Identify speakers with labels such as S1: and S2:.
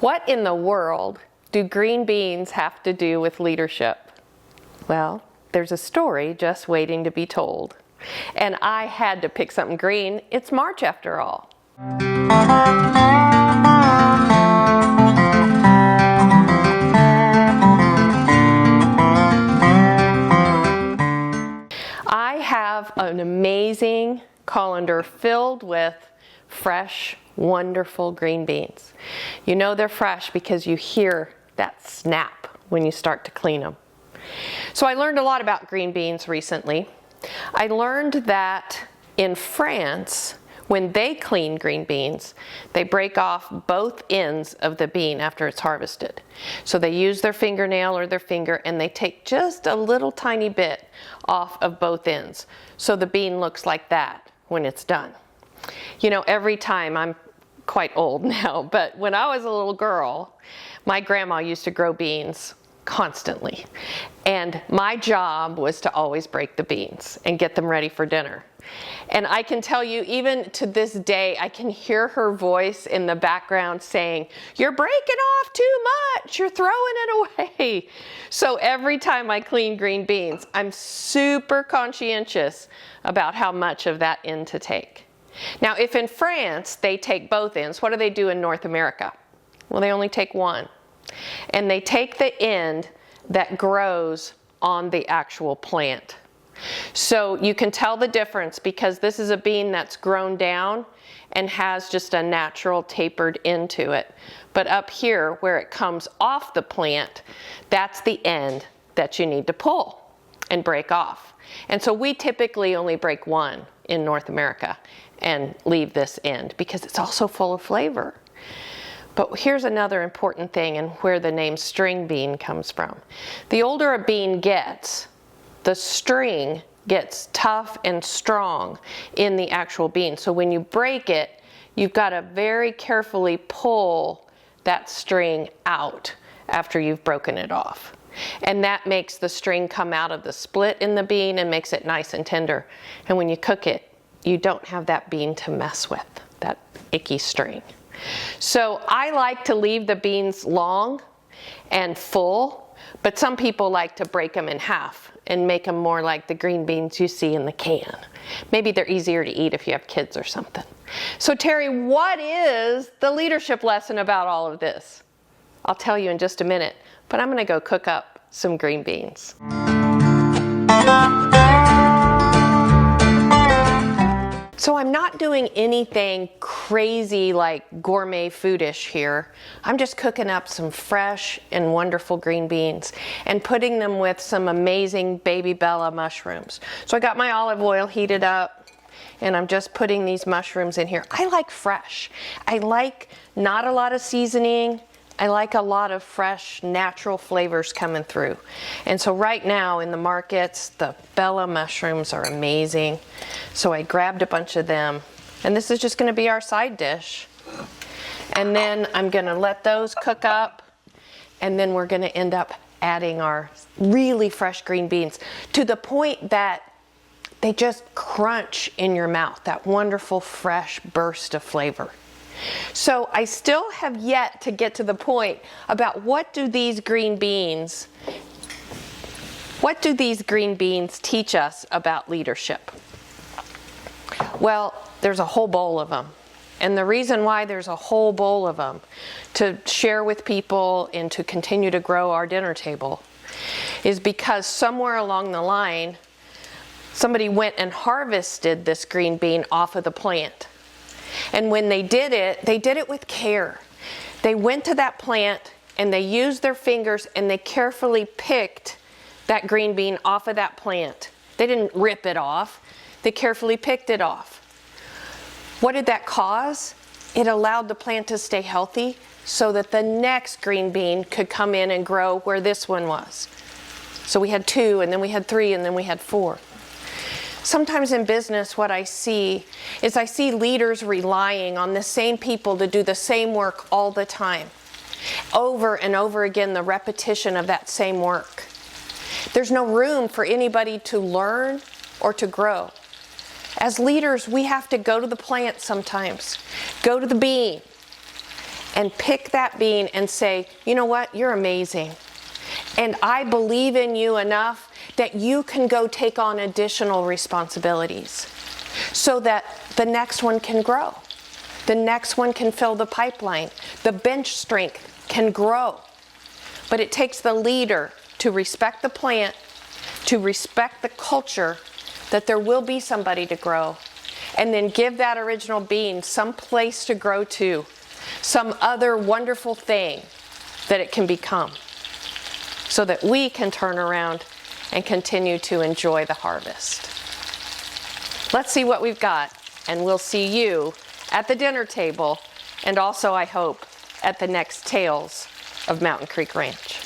S1: What in the world do green beans have to do with leadership? Well, there's a story just waiting to be told. And I had to pick something green. It's March after all. I have an amazing colander filled with fresh, wonderful green beans. You know they're fresh because you hear that snap when you start to clean them. So I learned a lot about green beans recently. I learned that in France, when they clean green beans, they break off both ends of the bean after it's harvested. So they use their fingernail or their finger and they take just a little tiny bit off of both ends. So the bean looks like that when it's done. You know, every time, I'm quite old now, but when I was a little girl, my grandma used to grow beans constantly. And my job was to always break the beans and get them ready for dinner. And I can tell you, even to this day, I can hear her voice in the background saying, "You're breaking off too much, you're throwing it away." So every time I clean green beans, I'm super conscientious about how much of that end to take. Now, if in France they take both ends, what do they do in North America? Well, they only take one. And they take the end that grows on the actual plant. So you can tell the difference because this is a bean that's grown down and has just a natural tapered end to it. But up here where it comes off the plant, that's the end that you need to pull and break off. And so we typically only break one in North America and leave this end because it's also full of flavor. But here's another important thing and where the name string bean comes from. The older a bean gets, the string gets tough and strong in the actual bean. So when you break it, you've got to very carefully pull that string out after you've broken it off. And that makes the string come out of the split in the bean and makes it nice and tender. And when you cook it, you don't have that bean to mess with, that icky string. So I like to leave the beans long and full, but some people like to break them in half and make them more like the green beans you see in the can. Maybe they're easier to eat if you have kids or something. So Terry, what is the leadership lesson about all of this? I'll tell you in just a minute, but I'm going to go cook up some green beans. So I'm not doing anything crazy like gourmet foodish here. I'm just cooking up some fresh and wonderful green beans and putting them with some amazing baby Bella mushrooms. So I got my olive oil heated up and I'm just putting these mushrooms in here. I like fresh. I like not a lot of seasoning. I like a lot of fresh, natural flavors coming through. And so right now in the markets, the Bella mushrooms are amazing. So I grabbed a bunch of them. And this is just going to be our side dish. And then I'm going to let those cook up. And then we're going to end up adding our really fresh green beans to the point that they just crunch in your mouth, that wonderful, fresh burst of flavor. So I still have yet to get to the point about what do these green beans teach us about leadership? Well, there's a whole bowl of them. And the reason why there's a whole bowl of them to share with people and to continue to grow our dinner table is because somewhere along the line, somebody went and harvested this green bean off of the plant. And when they did it with care. They went to that plant and they used their fingers and they carefully picked that green bean off of that plant. They didn't rip it off. They carefully picked it off. What did that cause? It allowed the plant to stay healthy so that the next green bean could come in and grow where this one was. So we had 2, and then we had 3, and then we had 4. Sometimes in business, what I see is leaders relying on the same people to do the same work all the time. Over and over again, the repetition of that same work. There's no room for anybody to learn or to grow. As leaders, we have to go to the plant sometimes, go to the bean, and pick that bean and say, you know what, you're amazing. And I believe in you enough that you can go take on additional responsibilities so that the next one can grow. The next one can fill the pipeline. The bench strength can grow. But it takes the leader to respect the plant, to respect the culture, that there will be somebody to grow, and then give that original bean some place to grow to, some other wonderful thing that it can become, so that we can turn around and continue to enjoy the harvest. Let's see what we've got, and we'll see you at the dinner table, and also, I hope, at the next Tales of Mountain Creek Ranch.